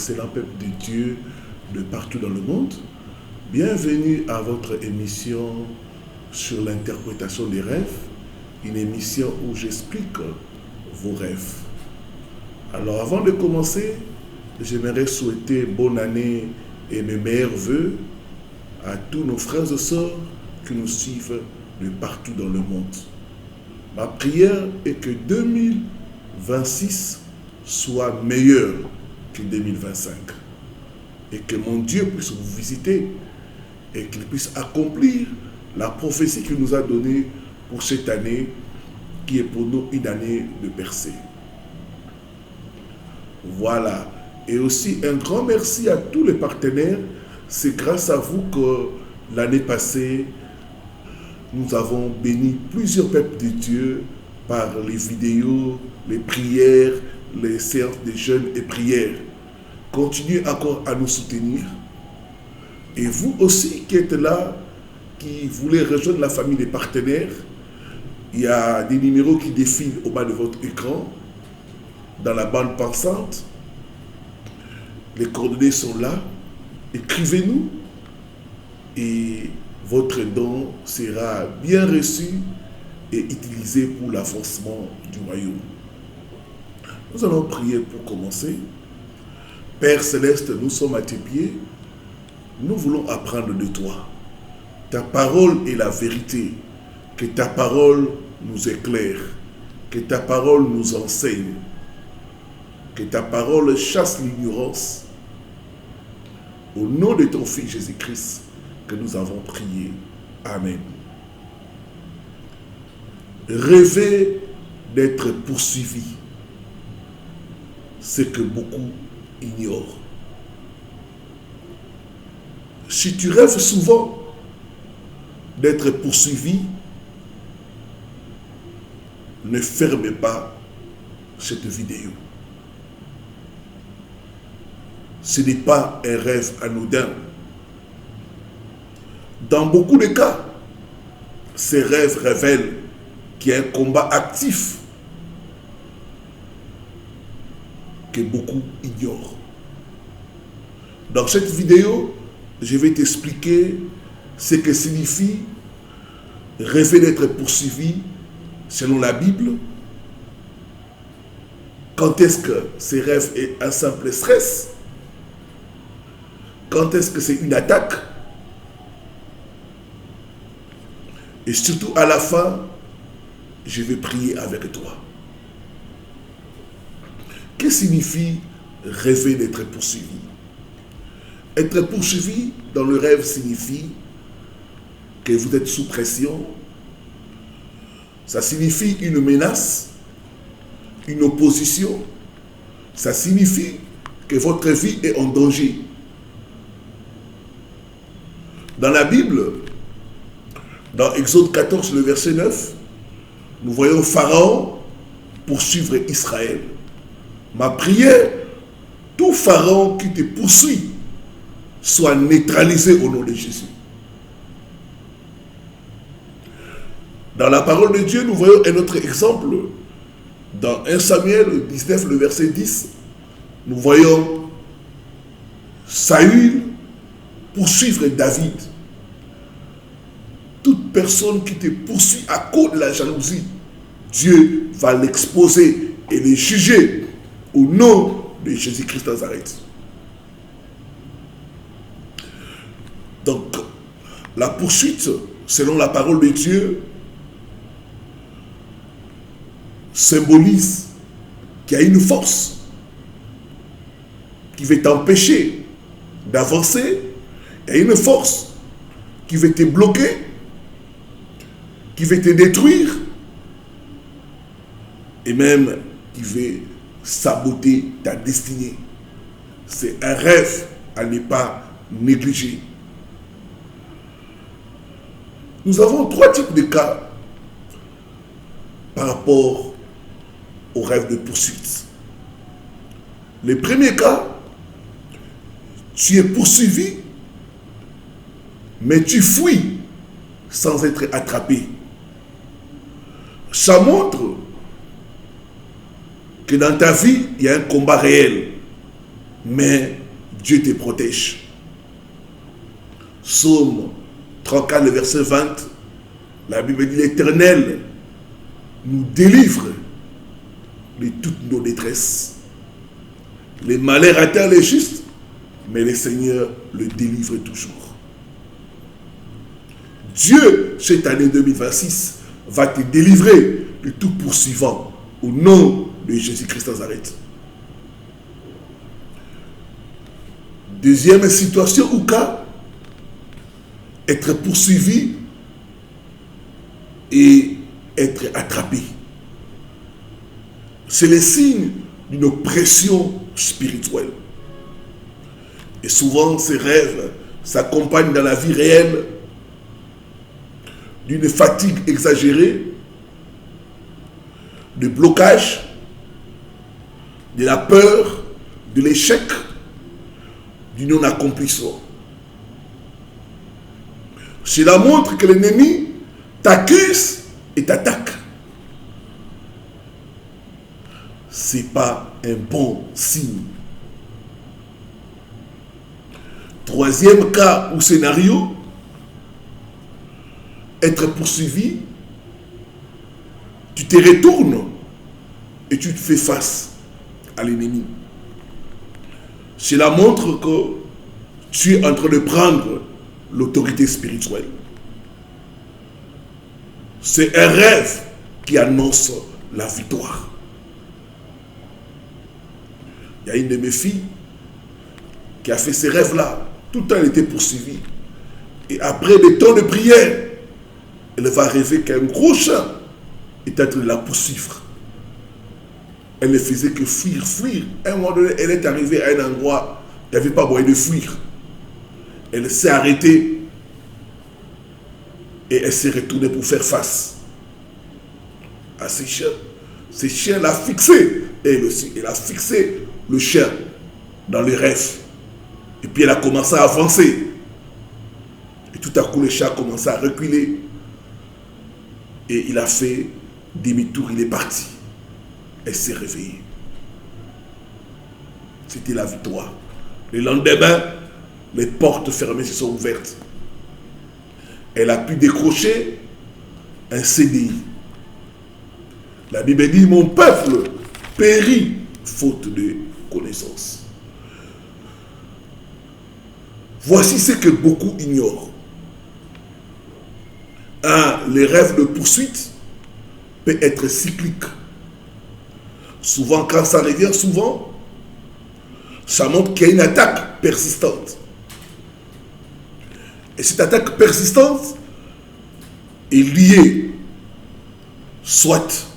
excellent peuple de Dieu de partout dans le monde. Bienvenue à votre émission sur l'interprétation des rêves, une émission où j'explique vos rêves. Alors avant de commencer, j'aimerais souhaiter bonne année et mes meilleurs vœux à tous nos frères et sœurs qui nous suivent de partout dans le monde. Ma prière est que 2026 soit meilleur que 2025 et que mon Dieu puisse vous visiter et qu'il puisse accomplir la prophétie qu'il nous a donnée pour cette année qui est pour nous une année de percée. Voilà. Et aussi un grand merci à tous les partenaires. C'est grâce à vous que l'année passée, nous avons béni plusieurs peuples de Dieu par les vidéos, les prières, les séances de jeûne et prières. Continuez encore à nous soutenir. Et vous aussi qui êtes là, qui voulez rejoindre la famille des partenaires, il y a des numéros qui défilent au bas de votre écran, dans la bande passante. Les coordonnées sont là. Écrivez-nous et votre don sera bien reçu et utilisé pour l'avancement du royaume. Nous allons prier pour commencer. Père Céleste, nous sommes à tes pieds. Nous voulons apprendre de toi. Ta parole est la vérité. Que ta parole nous éclaire. Que ta parole nous enseigne. Que ta parole chasse l'ignorance. Au nom de ton Fils Jésus-Christ, que nous avons prié. Amen. Rêver d'être poursuivi, c'est que beaucoup ignorent. Si tu rêves souvent d'être poursuivi, ne ferme pas cette vidéo. Ce n'est pas un rêve anodin. Dans beaucoup de cas, ces rêves révèlent qu'il y a un combat actif que beaucoup ignorent. Dans cette vidéo, je vais t'expliquer ce que signifie rêver d'être poursuivi selon la Bible. Quand est-ce que ces rêves est un simple stress? Quand est-ce que c'est une attaque? Et surtout à la fin, je vais prier avec toi. Que signifie rêver d'être poursuivi? Être poursuivi dans le rêve signifie que vous êtes sous pression. Ça signifie une menace, une opposition. Ça signifie que votre vie est en danger. Dans la Bible, dans Exode 14, le verset 9, nous voyons Pharaon poursuivre Israël. Ma prière, tout Pharaon qui te poursuit soit neutralisé au nom de Jésus. Dans la parole de Dieu, nous voyons un autre exemple. Dans 1 Samuel 19, le verset 10, nous voyons Saül poursuivre David. Toute personne qui te poursuit à cause de la jalousie, Dieu va l'exposer et le juger au nom de Jésus-Christ Nazareth. Donc, la poursuite, selon la parole de Dieu, symbolise qu'il y a une force qui veut t'empêcher d'avancer. Il y a une force qui veut te bloquer, qui veut te détruire et même qui veut saboter ta destinée. C'est un rêve à ne pas négliger. Nous avons trois types de cas par rapport au rêve de poursuite. Le premier cas, tu es poursuivi, mais tu fuis sans être attrapé. Ça montre que dans ta vie, il y a un combat réel. mais Dieu te protège. Psaume 34, le verset 20, la Bible dit: l'Éternel nous délivre de toutes nos détresses. Les malheurs atteignent les justes, mais le Seigneur le délivre toujours. Dieu, cette année 2026, va te délivrer de tout poursuivant au nom de Jésus-Christ Nazareth. Deuxième situation ou cas, être poursuivi et être attrapé. C'est le signe d'une oppression spirituelle. Et souvent, ces rêves s'accompagnent dans la vie réelle d'une fatigue exagérée, de blocage, de la peur, de l'échec, du non-accomplissement. Cela montre que l'ennemi t'accuse et t'attaque. Ce n'est pas un bon signe. Troisième cas ou scénario, être poursuivi, tu te retournes et tu te fais face à l'ennemi. Cela montre que tu es en train de prendre l'autorité spirituelle. C'est un rêve qui annonce la victoire. Il y a une de mes filles qui a fait ces rêves-là. Tout le temps, elle était poursuivie. Et après des temps de prière, elle va rêver qu'un gros chat est en train de la poursuivre. Elle ne faisait que fuir, fuir. À un moment donné, elle est arrivée à un endroit, il n'y avait pas moyen de fuir. Elle s'est arrêtée et elle s'est retournée pour faire face à ces chiens. Ces chiens l'ont fixé. Elle aussi, elle a fixé le chien dans les rêves. Et puis elle a commencé à avancer. Et tout à coup, le chat a commencé à reculer. Et il a fait demi-tour, il est parti. Elle s'est réveillée. C'était la victoire. Le lendemain, les portes fermées se sont ouvertes. Elle a pu décrocher un CDI. La Bible dit: mon peuple périt faute de connaissance. Voici ce que beaucoup ignorent. Les rêves de poursuite peuvent être cycliques. Souvent, quand ça revient souvent, ça montre qu'il y a une attaque persistante. Et cette attaque persistante est liée soit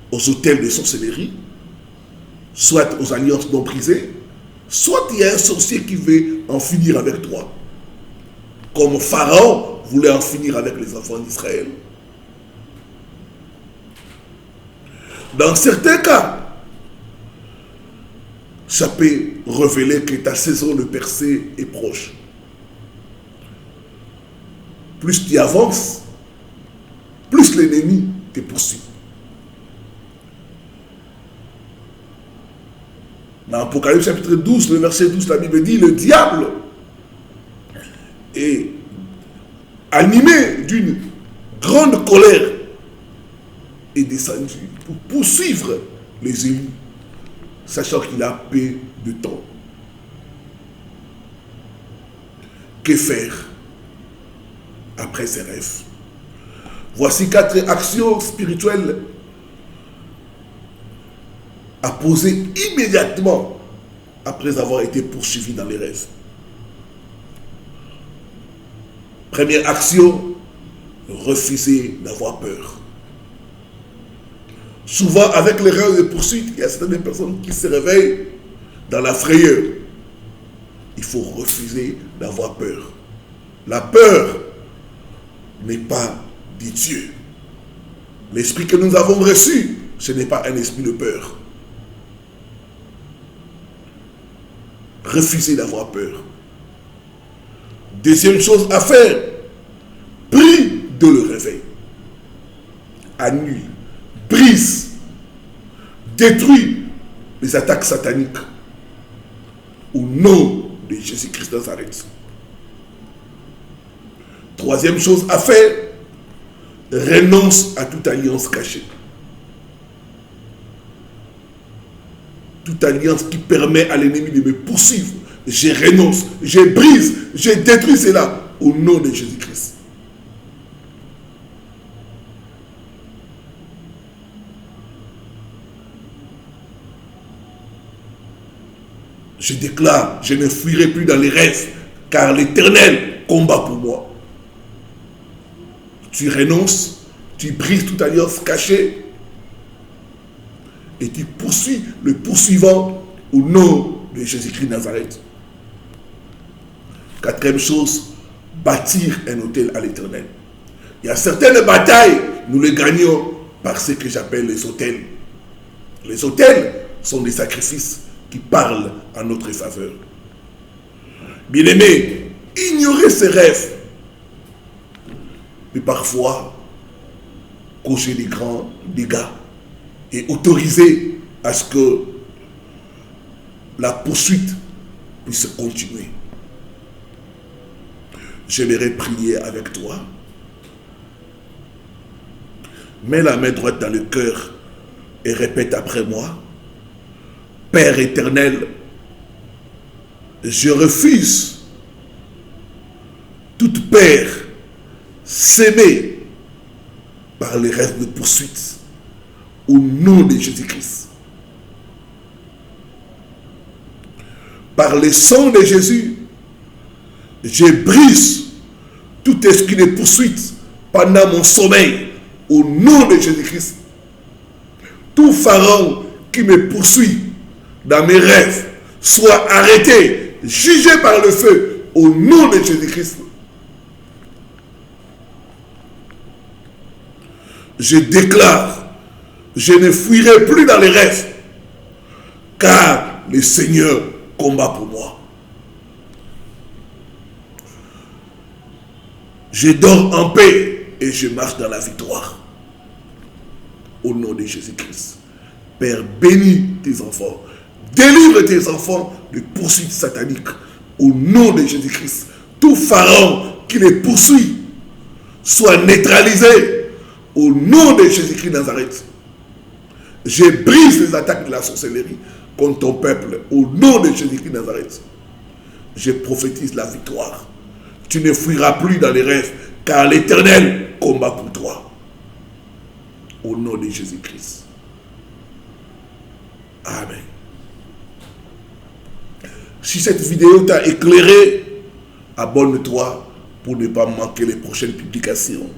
aux hôtels de sorcellerie, soit aux alliances non brisées, soit il y a un sorcier qui veut en finir avec toi. Comme Pharaon voulait en finir avec les enfants d'Israël. Dans certains cas, ça peut révéler que ta saison de percée est proche. Plus tu avances, plus l'ennemi te poursuit. Dans Apocalypse chapitre 12, le verset 12, la Bible dit: le diable est animé d'une grande colère est descendu pour poursuivre les élus, sachant qu'il a peu de temps. Que faire après ces rêves? Voici 4 actions spirituelles à poser immédiatement après avoir été poursuivi dans les rêves. Première action, refuser d'avoir peur. Souvent, avec les rêves de poursuite, il y a certaines personnes qui se réveillent dans la frayeur. Il faut refuser d'avoir peur. La peur n'est pas de Dieu. L'esprit que nous avons reçu, ce n'est pas un esprit de peur. Refuser d'avoir peur. Deuxième chose à faire, prie de le réveil. Annule, brise, détruit les attaques sataniques. au nom de Jésus-Christ de Nazareth. Troisième chose à faire, renonce à toute alliance cachée. Toute alliance qui permet à l'ennemi de me poursuivre, je renonce, je brise, je détruis cela au nom de Jésus-Christ. Je déclare, je ne fuirai plus dans les rêves, car l'Éternel combat pour moi. Tu renonces, tu brises toute alliance cachée et tu poursuis le poursuivant au nom de Jésus-Christ de Nazareth. Quatrième chose, bâtir un autel à l'Éternel. Il y a certaines batailles, nous les gagnons par ce que j'appelle les autels. Les autels sont des sacrifices qui parlent en notre faveur. Bien-aimés, ignorer ses rêves peut parfois causer des grands dégâts et autoriser à ce que la poursuite puisse continuer. J'aimerais prier avec toi. Mets la main droite dans le cœur et répète après moi. Père éternel, je refuse toute peur sémée par les rêves de poursuite au nom de Jésus-Christ. Par le sang de Jésus, je brise tout esprit de poursuite pendant mon sommeil au nom de Jésus-Christ. Tout pharaon qui me poursuit dans mes rêves soit arrêté, jugé par le feu au nom de Jésus-Christ. Je déclare, je ne fuirai plus dans les rêves, car le Seigneur combat pour moi. Je dors en paix et je marche dans la victoire. Au nom de Jésus-Christ. Père, bénis tes enfants. Délivre tes enfants de poursuites sataniques. Au nom de Jésus-Christ. Tout pharaon qui les poursuit soit neutralisé. Au nom de Jésus-Christ de Nazareth. Je brise les attaques de la sorcellerie contre ton peuple. Au nom de Jésus-Christ de Nazareth. Je prophétise la victoire. Tu ne fuiras plus dans les rêves, car l'Éternel combat pour toi. Au nom de Jésus-Christ. Amen. Si cette vidéo t'a éclairé, abonne-toi pour ne pas manquer les prochaines publications.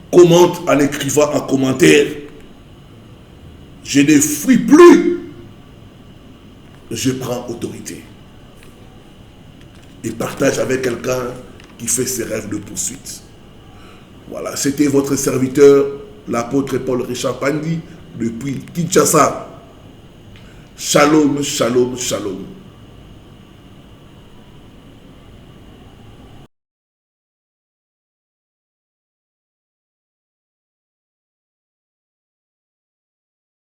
Commente en écrivant un commentaire. Je ne fuis plus. Je prends autorité. Et partage avec quelqu'un qui fait ses rêves de poursuite. Voilà, c'était votre serviteur, l'apôtre Paul Richard Pandi, depuis Kinshasa. Shalom, shalom, shalom.